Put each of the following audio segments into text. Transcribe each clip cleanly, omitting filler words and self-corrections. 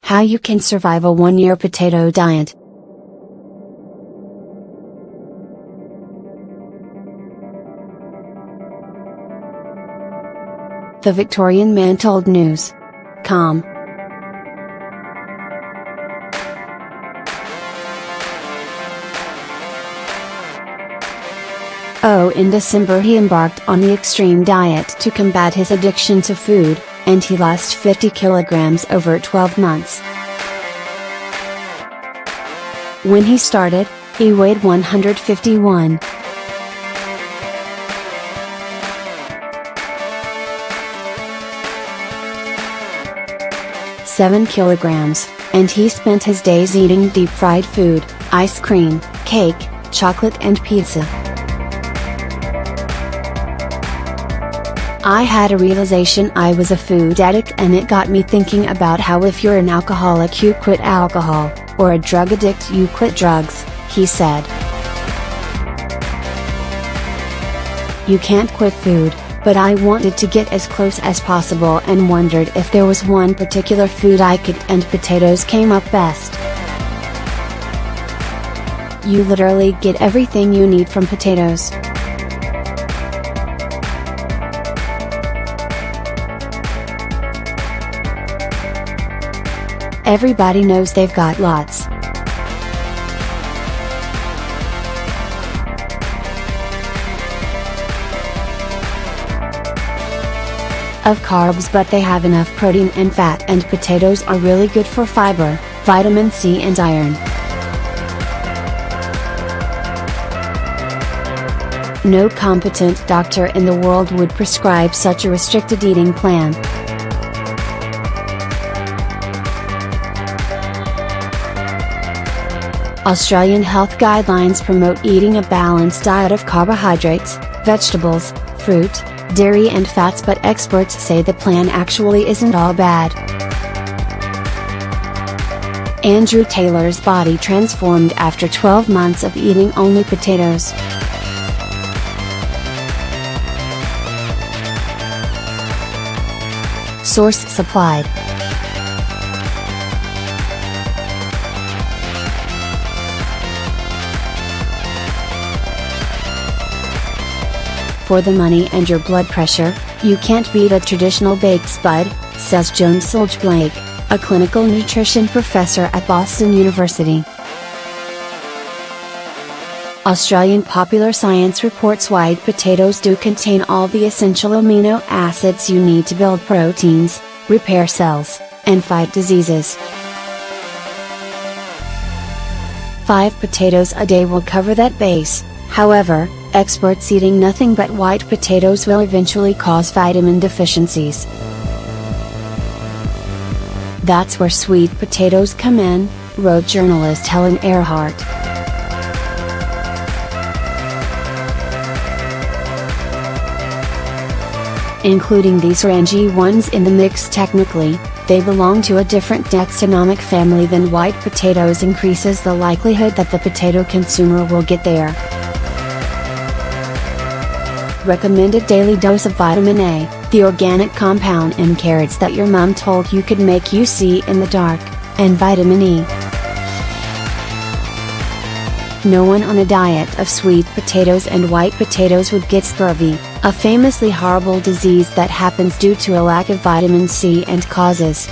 How you can survive a 1-year potato diet. The Victorian man told News.com. In December he embarked on the extreme diet to combat his addiction to food, and he lost 50 kilograms over 12 months. When he started, he weighed 151. kilograms, and he spent his days eating deep-fried food, ice cream, cake, chocolate and pizza. I had a realization I was a food addict, and it got me thinking about how if you're an alcoholic you quit alcohol, or a drug addict you quit drugs, he said. You can't quit food, but I wanted to get as close as possible and wondered if there was one particular food I could, and potatoes came up best. You literally get everything you need from potatoes. Everybody knows they've got lots of carbs, but they have enough protein and fat, and potatoes are really good for fiber, vitamin C and iron. No competent doctor in the world would prescribe such a restricted eating plan. Australian health guidelines promote eating a balanced diet of carbohydrates, vegetables, fruit, dairy and fats, but experts say the plan actually isn't all bad. Andrew Taylor's body transformed after 12 months of eating only potatoes. Source supplied. For the money and your blood pressure, you can't beat a traditional baked spud, says Joan Solge-Blake, a clinical nutrition professor at Boston University. Australian Popular Science reports white potatoes do contain all the essential amino acids you need to build proteins, repair cells, and fight diseases. 5 potatoes a day will cover that base. However, experts eating nothing but white potatoes will eventually cause vitamin deficiencies. That's where sweet potatoes come in, wrote journalist Helen Earhart. Including these rangy ones in the mix, technically, they belong to a different taxonomic family than white potatoes, increases the likelihood that the potato consumer will get there. Recommended daily dose of vitamin A, the organic compound in carrots that your mom told you could make you see in the dark, and vitamin E. No one on a diet of sweet potatoes and white potatoes would get scurvy, a famously horrible disease that happens due to a lack of vitamin C and causes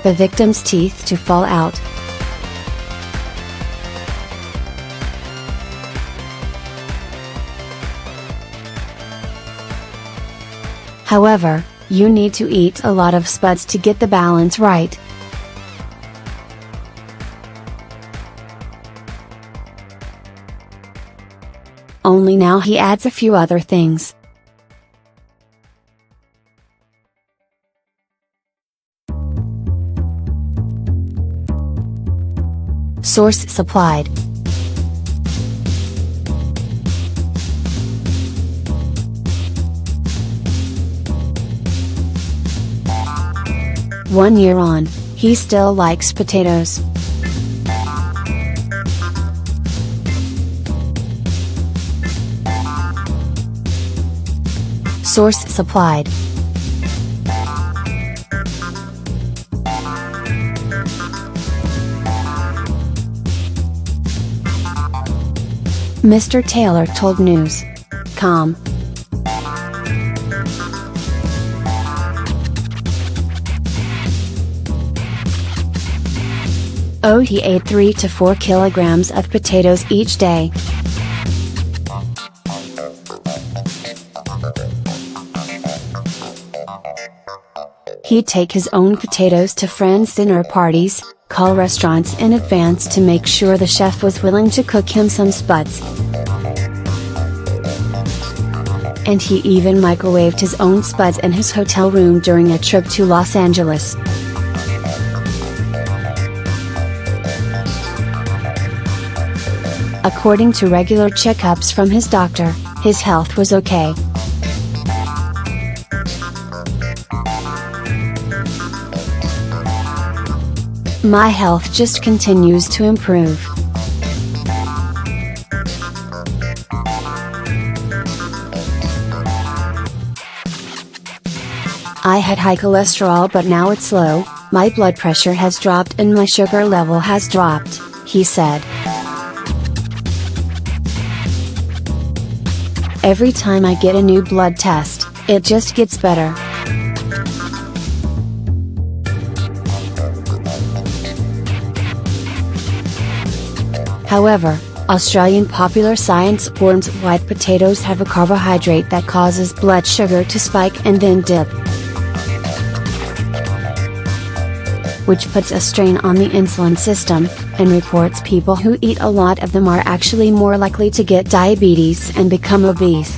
the victim's teeth to fall out. However, you need to eat a lot of spuds to get the balance right. Only now he adds a few other things. Source supplied. One year on, he still likes potatoes. Source supplied. Mr. Taylor told News.com. He ate 3 to 4 kilograms of potatoes each day. He'd take his own potatoes to friends' dinner parties, call restaurants in advance to make sure the chef was willing to cook him some spuds. And he even microwaved his own spuds in his hotel room during a trip to Los Angeles. According to regular checkups from his doctor, his health was okay. My health just continues to improve. I had high cholesterol, but now it's low, my blood pressure has dropped and my sugar level has dropped, he said. Every time I get a new blood test, it just gets better. However, Australian Popular Science warns white potatoes have a carbohydrate that causes blood sugar to spike and then dip, which puts a strain on the insulin system, and reports people who eat a lot of them are actually more likely to get diabetes and become obese.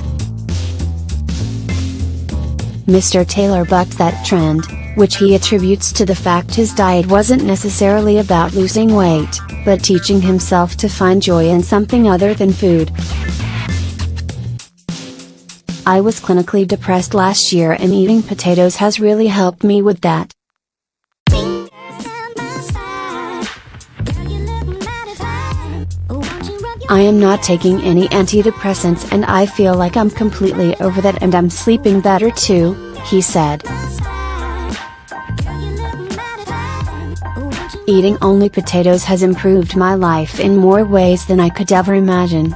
Mr. Taylor bucked that trend, which he attributes to the fact his diet wasn't necessarily about losing weight, but teaching himself to find joy in something other than food. I was clinically depressed last year, and eating potatoes has really helped me with that. I am not taking any antidepressants and I feel like I'm completely over that, and I'm sleeping better too, he said. Eating only potatoes has improved my life in more ways than I could ever imagine.